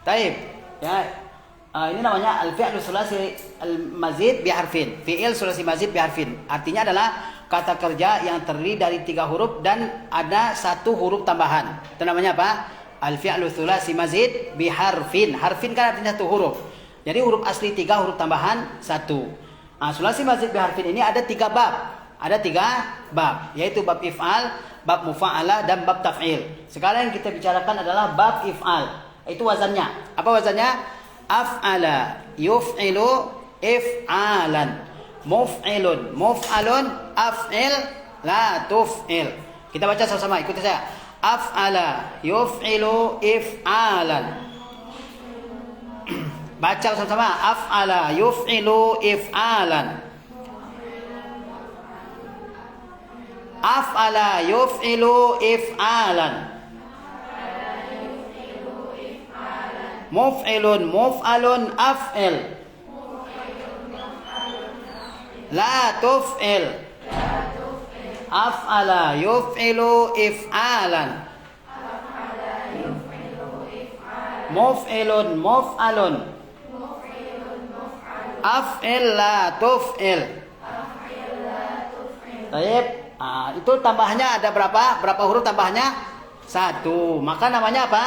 Taib. Ya. Ini namanya al-fi'lu sulasi al-mazid biharfin. Fi'il sulasi mazid biharfin. Artinya adalah kata kerja yang terdiri dari 3 huruf dan ada 1 huruf tambahan. Itu namanya apa? Al-fi'lu sulasi mazid biharfin. Harfin kan artinya 1 huruf. Jadi huruf asli 3, huruf tambahan 1. Sulasi mazid biharfin ini ada 3 bab. Ada 3 bab, yaitu bab if'al, bab mufa'alah, dan bab taf'il. Sekarang yang kita bicarakan adalah bab if'al. Itu wazannya. Apa wazannya? Af'ala yuf'ilu if'alan. Muf'ilun muf'alun af'il la tuf'il. Kita baca sama-sama, ikuti saya. Af'ala yuf'ilu if'alan. Baca sama-sama. Af'ala yuf'ilu if'alan. Af'ala yuf'ilu if'alan. Muf'ilun muf'alun af'il. La tuf'il. Af'ala yuf'ilu if'alan. Muf'ilun muf'alun. Af'il la tuf'il. Baik. Itu tambahnya ada berapa? Berapa huruf tambahnya? 1. Maka namanya apa?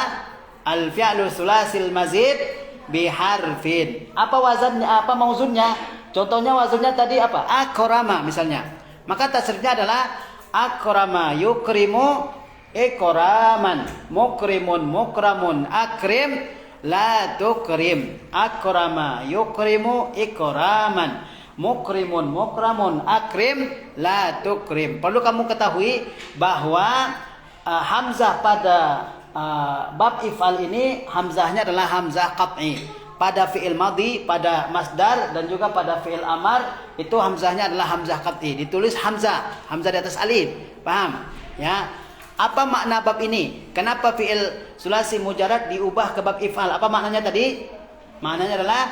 Al-fi'lu sulasil mazid biharfin. Apa wazannya? Apa mauzunnya? Contohnya wazannya tadi apa? Akrama misalnya. Maka tasrifnya adalah akrama yukrimu ikraman. Mukrimun mukramun akrim la tukrim. Akrama yukrimu ikraman. Mukrimun mukramun akrim la tukrim. Perlu kamu ketahui bahwa hamzah pada bab if'al ini hamzahnya adalah hamzah qat'i. Pada fi'il madhi, pada masdar, dan juga pada fi'il amar itu hamzahnya adalah hamzah qat'i. Ditulis hamzah di atas alif. Paham? Ya. Apa makna bab ini? Kenapa fi'il sulasi mujarrad diubah ke bab if'al? Apa maknanya tadi? Maknanya adalah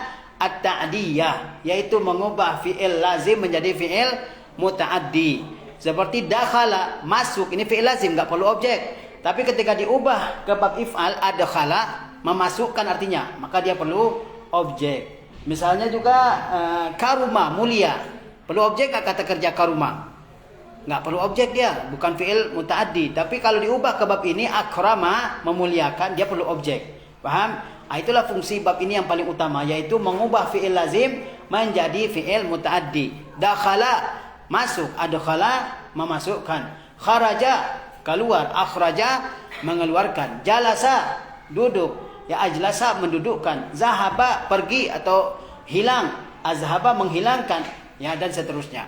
at-ta'diyah, yaitu mengubah fi'il lazim menjadi fi'il muta'addi. Seperti dakhala, masuk, ini fi'il lazim, enggak perlu objek. Tapi ketika diubah ke bab if'al, adkhala, memasukkan artinya, maka dia perlu objek. Misalnya juga karuma, mulia. Perlu objek nggak kata kerja karuma? Nggak perlu objek dia, bukan fi'il muta'addi. Tapi kalau diubah ke bab ini, akrama, memuliakan, dia perlu objek. Paham? Itulah fungsi bab ini yang paling utama, yaitu mengubah fi'il lazim menjadi fi'il muta'addi. Dakhala, masuk, adkhala, memasukkan. Kharaja, keluar, akhraja, mengeluarkan. Jalasa, duduk, ya ajlasa, mendudukkan. Zahaba, pergi atau hilang. Azhaba, menghilangkan, ya, dan seterusnya.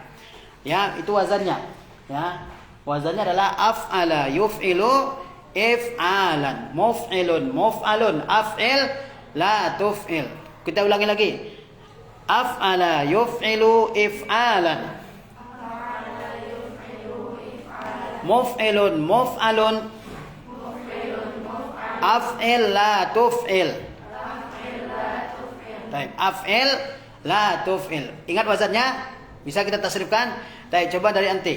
Ya, itu wazannya. Ya, wazannya adalah af'ala yuf'ilu if'alan. Muf'ilun muf'alun af'il la tuf'il. Kita ulangi lagi. Af'ala yuf'ilu if'alan. Muf'ilun muf'alun af'il la tuf'il. Baik, af'il la tuf'il. Ingat wazannya? Bisa kita tasrifkan? Baik, coba dari anti.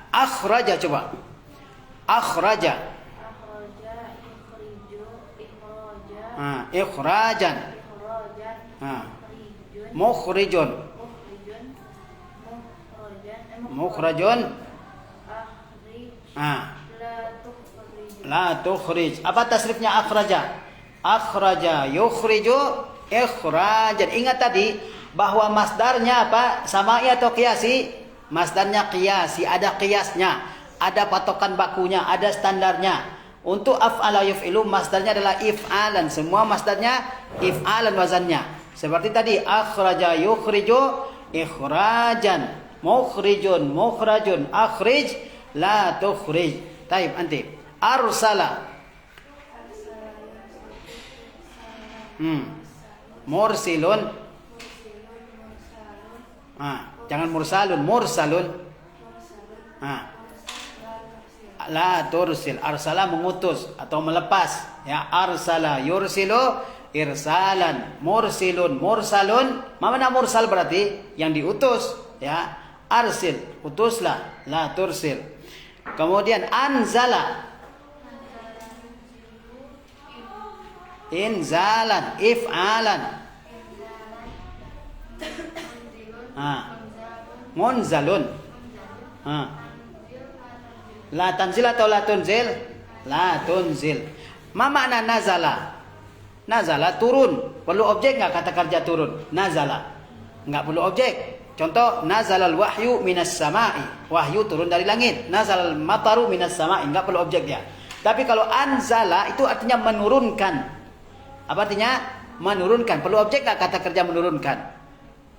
Akhraja, coba. Akhraja. Ikhrajan. Mukhrijun. Mukhrajun. La tukhrij. Apa tasrifnya akhraja? Akhraja yukhriju ikhrajan. Ingat tadi bahwa masdarnya apa? Samai atau qiyasi? Masdarnya qiyasi, ada qiyasnya, ada patokan bakunya, ada standarnya. Untuk af'ala yuf'ilu masdarnya adalah if'alan. Semua masdarnya if'alan wazannya. Seperti tadi akhraja yukhriju ikhrajan. Mukhrijun mukhrajun akhrij la tukhrij. Taib anti. Arsala. Mursilun. Jangan mursalun, mursalun. La tursil. Arsala mengutus atau melepas. Ya, arsala yursilu irsalan. Mursilun mursalun. Mana mursal berarti yang diutus, ya. Arsil, utuslah. La tursil. Kemudian anzala. Inzalan, if'alan. Munzalun. La tanzil atau la tunzil? La tunzil. Ma makna nazala? Nazala turun. Perlu objek enggak kata kerja turun? Nazala. Enggak perlu objek. Contoh, nazalal wahyu minas sama'i. Wahyu turun dari langit. Nazalal mataru minas sama'i. Enggak perlu objek dia. Tapi kalau anzala itu artinya menurunkan. Apa artinya? Menurunkan. Perlu objek enggak kata kerja menurunkan?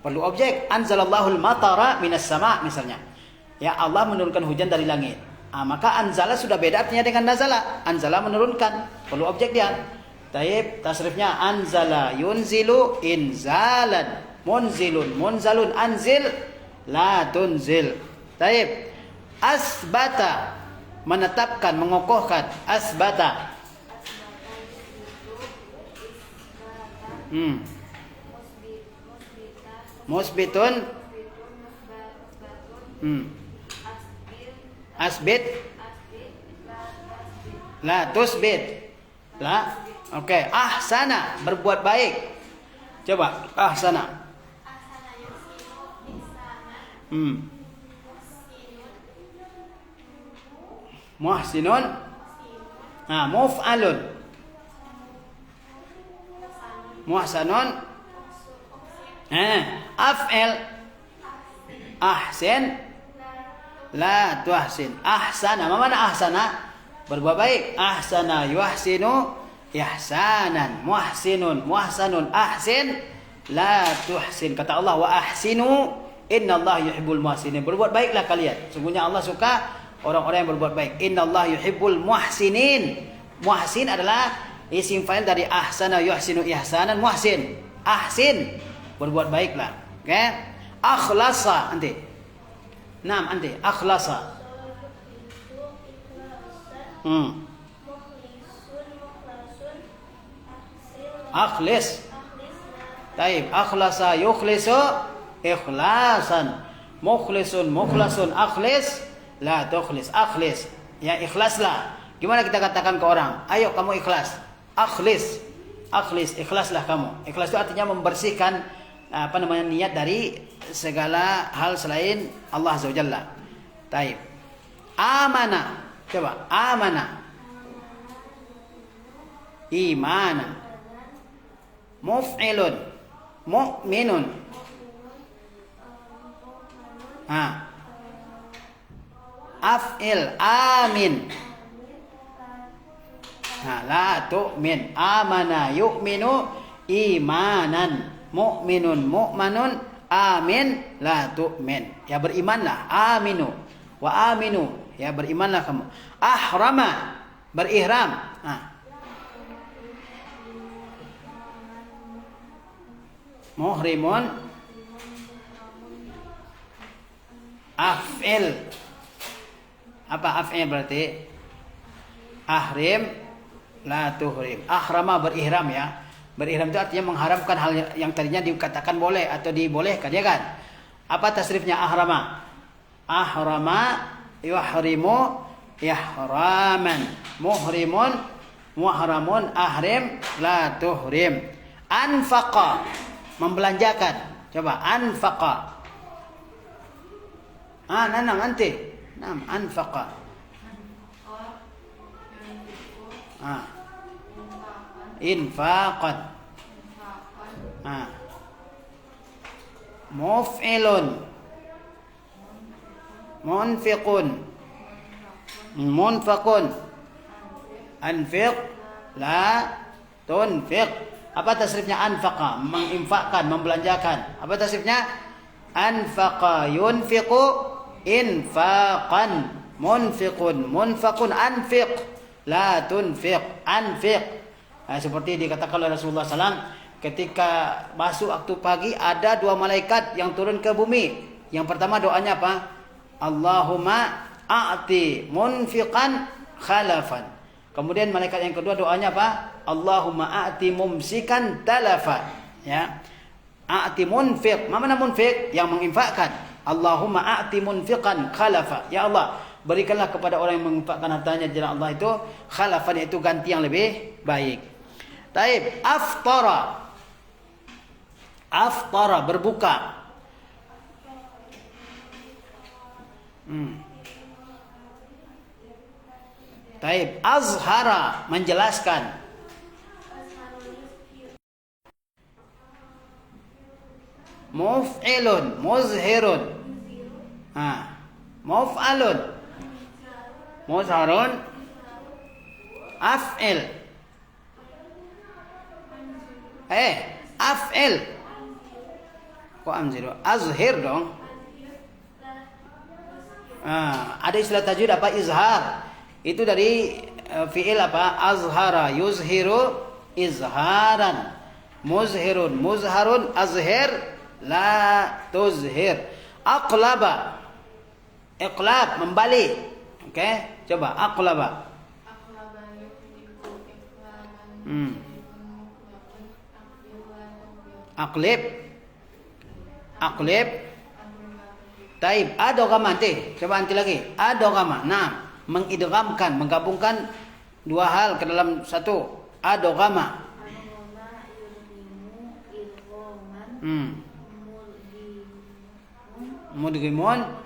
Perlu objek. Anzalallahul matara minas sama' misalnya. Ya Allah menurunkan hujan dari langit. Maka anzala sudah beda artinya dengan nazala. Anzala menurunkan. Perlu objek dia. Taib, tasrifnya anzala yunzilu inzalan. Munzilun, munzalun, anzil, la tunzil. Taib. Asbata, menetapkan, mengokohkan. Asbata. Musbitun. Asbit. La tusbit. La. Oke. Ahsana, berbuat baik. Coba. Ahsana. Muhsinun. Muf'alun. Muhsanun. Af'il. Ahsin. La tuhsin. Ahsana. Apa mana ahsana? Berbuat baik. Ahsana yuhsinu ihsanan. Muhsinun. Muhsanun. Ahsin. La tuhsin. Kata Allah, wa ahsinu innallaha yuhibbul muhsinin. Berbuat baiklah kalian. Sungguhnya Allah suka orang-orang yang berbuat baik. Innallaha yuhibbul muhsinin. Muhsin adalah isim fa'il dari ahsana yuhsinu ihsanan. Muhsin. Ahsin. Berbuat baiklah. Oke? Akhlasa nanti. Nanti akhlasa. Akhlis. Taib. Akhlasa yukhlisu ikhlasan. Mukhlisun mukhlasun. Akhlis. La tukhlis. Akhlis. Ya ikhlaslah. Gimana kita katakan ke orang? Ayo kamu ikhlas. Akhlis. Akhlis. Ikhlaslah kamu. Ikhlas itu artinya membersihkan niat dari segala hal selain Allah Azza wa Jalla. Taib. Amana. Coba. Amana. Imanan. Muf'ilun. Mu'minun. Af'il. Amin. La tu'min. Amana yu'minu imanan. Mu'minun mu'manun. Amin. La tu'min. Ya berimanlah. Aminu. Wa aminu. Ya berimanlah kamu. Ahrama. Berihram. Muhrimun. Af'il. Apa af'il berarti? Ahrim. La tuhrim. Ahrama berihram ya. Berihram itu artinya mengharamkan hal yang tadinya dikatakan boleh atau dibolehkan, ya kan? Apa tasrifnya ahrama? Ahrama yuhrimu ihraman. Muhrimun muhramun. Ahrim la tuhrim. Anfaqa. Membelanjakan. Coba anfaqa. Nanti. Anfaqa. Infaqan. Muf'ilun. Munfiqun. Munfaqun. Anfiq. La tunfiq. Apa tasrifnya anfaqa? Menginfakkan, membelanjakan. Apa tasrifnya? Anfaqa yunfiqu infaqan. Munfiqun. Munfaqun. Anfiq. La tunfiq. Anfiq. Seperti dikatakan oleh Rasulullah SAW, ketika masuk waktu pagi ada dua malaikat yang turun ke bumi. Yang pertama doanya apa? Allahumma a'ti munfiqan khalafan. Kemudian malaikat yang kedua doanya apa? Allahumma a'ti mumsikan talafa. Ya. A'ti munfiq. Mana munfiq? Yang menginfakkan. Allahumma a'ti munfiqan khalafa. Ya Allah, berikanlah kepada orang yang menginfakkan hartanya di jalan Allah itu khalafan, yaitu ganti yang lebih baik. Taib. Aftara. Aftara berbuka. Taib. Azhara menjelaskan. Muf'ilun, muzhirun. Muf'alun, muzharun, af'il. Af'il. Kok amziru? Azhir dong. Ada istilah tajwid apa? Izhar. Itu dari fi'il apa? Azhara, yuzhiru, izharan. Muzhirun, muzharun, azhir, la tuzhir. Aqlaba. Iqlab, membalik. Oke, coba aqlaba. Aqlib. Aqlib. Taib, adogama nanti. Coba nanti lagi. Adogama. Nah, mengidghamkan, menggabungkan dua hal ke dalam satu. Adogama. Mudghimun.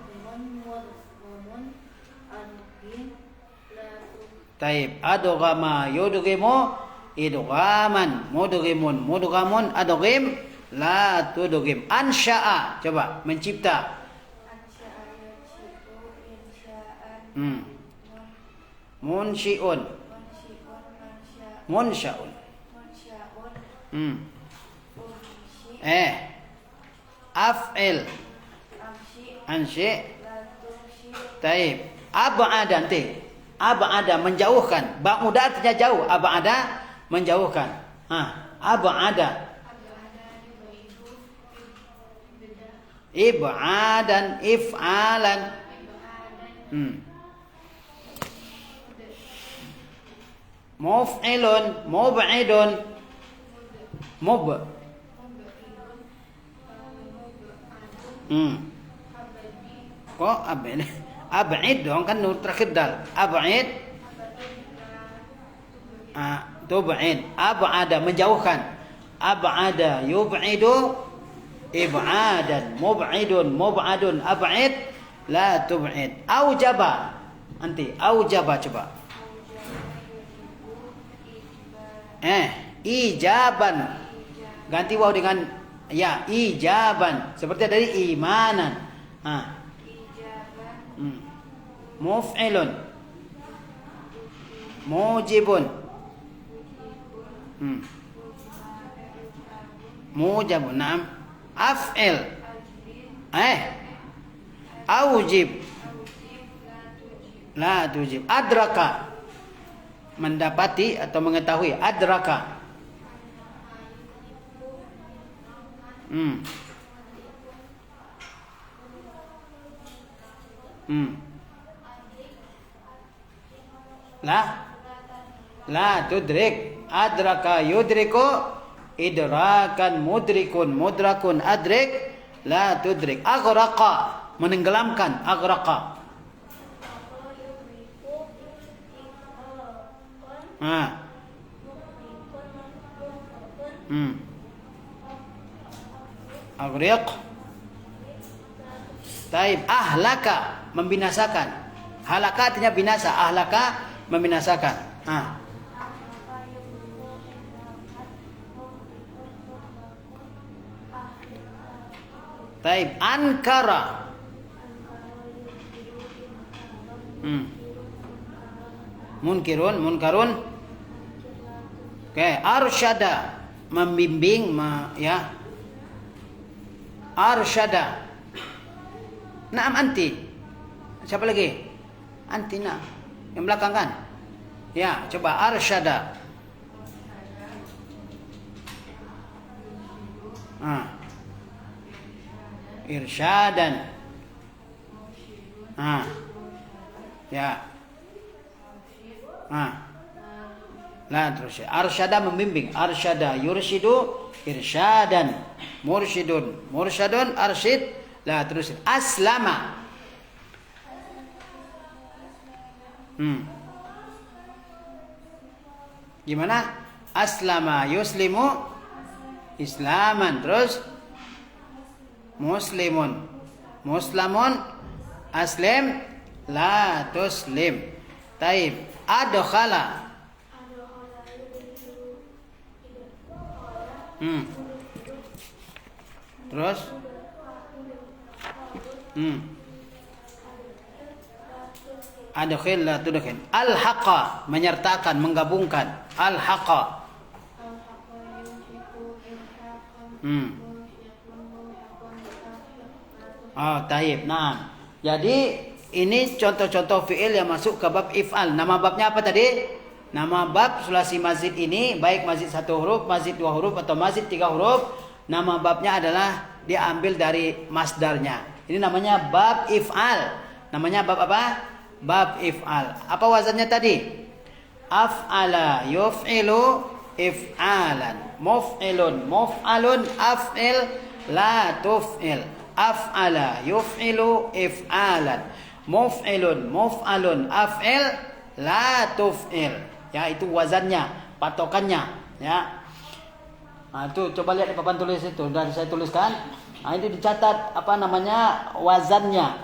Taib, adogama yudghimu idghaman, mudghimun mudghamun, adghim la tudghim. Ansya'a, coba mencipta. Munsyi'un, munsyaun. Af'il, ansyi. Taib. Ab'ada nanti. Ab'ada menjauhkan. Ba'uda artinya jauh. Ab'ada menjauhkan. Ab'ada. Ib'adan, if'alan. Muf'ilun, mub'idun. Kok ab'id? Ab'id dong, kan nur terakhir dal. Ab'id. Tub'id. Ab'ada menjauhkan. Ab'ada yub'idu ib'adan. Mub'idun mub'adun. Ab'id la tub'id. Aujaba. Nanti aujaba coba. Ijaban. Ganti waw dengan ya, ijaban. Seperti dari imanan. Muf'ilun, mujibun, mujabun. Naam. Af'il. Aujib, la tujib. Adraka, mendapati atau mengetahui. Adraka. La tudrik. Adraka yudriku idrakan mudrikun mudrakun. Adrik la tudrik. Aghraqa, menenggelamkan. Aghraqa. Aghriq. Taib. Ahlaka, membinasakan. Halaka artinya binasa. Ahlaka, membinasakan. Taib. Ankara. Munkirun, munkarun. Oke. Arsyada, membimbing, ya. Arsyada. Naam anti. Siapa lagi? Antina. Yang belakang kan? Ya, coba arsyada. Irsyadan. Ya. Lah terus ya. Arsyada membimbing. Arsyada yursyidu irsyadan. Mursyidun mursyadun. Arsyid. Lah terus aslama. Gimana? Aslama yuslimu islaman. Terus muslimun muslamun. Aslim la tuslim. Taib. Adkhala. Terus adkhil la tudkhil. Alhaqa, menyertakan, menggabungkan. Alhaqa. Oh, taib. Nah, jadi ini contoh-contoh fi'il yang masuk ke bab if'al. Nama babnya apa tadi? Nama bab sulasi mazid ini, baik mazid 1 huruf, mazid 2 huruf, atau mazid 3 huruf, nama babnya adalah diambil dari masdarnya. Ini namanya bab if'al. Namanya bab apa? Bab if'al. Apa wazannya tadi? Af'ala yuf'ilu if'alan. Muf'ilun muf'alun af'il la tuf'il. Af'ala yuf'ilu if'alan. Muf'ilun muf'alun af'il la tuf'il. Ya, itu wazannya, patokannya, ya. Nah, itu coba lihat di papan tulis itu, sudah saya tuliskan. Nah, itu dicatat apa namanya wazannya.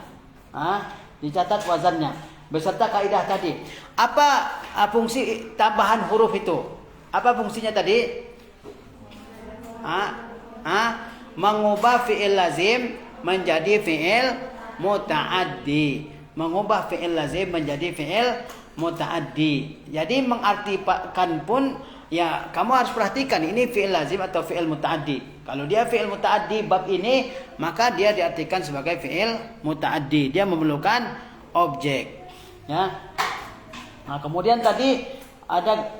Dicatat wazannya beserta kaidah tadi. Apa fungsi tambahan huruf itu? Apa fungsinya tadi? Mengubah fi'il lazim menjadi fi'il muta'addi. Mengubah fi'il lazim menjadi fi'il muta'addi. Jadi mengartikan pun ya kamu harus perhatikan ini fi'il lazim atau fi'il muta'addi. Kalau dia fi'il muta'addi bab ini, maka dia diartikan sebagai fi'il muta'addi. Dia memerlukan objek. Ya. Nah, kemudian tadi ada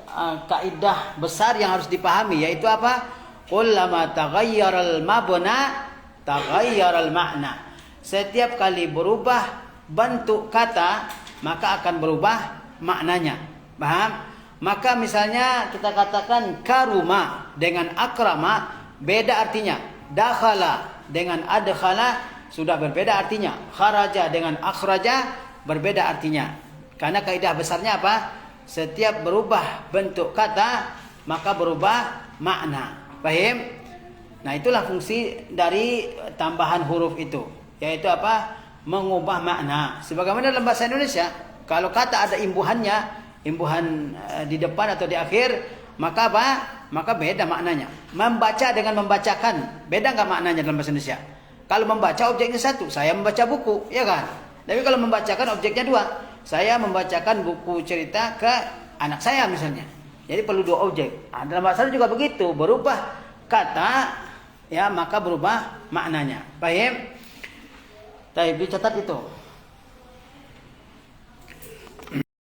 kaidah besar yang harus dipahami, yaitu apa? Kullama taghayyaral mabna taghayyaral makna. Setiap kali berubah bentuk kata, maka akan berubah maknanya. Paham? Maka misalnya kita katakan karuma dengan akrama beda artinya. Dakhala dengan adkhala sudah berbeda artinya. Kharaja dengan akhraja berbeda artinya. Karena kaidah besarnya apa? Setiap berubah bentuk kata, maka berubah makna. Paham? Nah, itulah fungsi dari tambahan huruf itu, yaitu apa? Mengubah makna. Sebagaimana dalam bahasa Indonesia, kalau kata ada imbuhannya, imbuhan di depan atau di akhir, maka apa? Maka beda maknanya. Membaca dengan membacakan, beda nggak maknanya dalam bahasa Indonesia? Kalau membaca objeknya satu, saya membaca buku, ya kan? Tapi kalau membacakan objeknya dua, saya membacakan buku cerita ke anak saya misalnya. Jadi perlu dua objek. Dalam bahasa juga begitu, berubah kata, ya maka berubah maknanya. Paham? Baik, dicatat itu.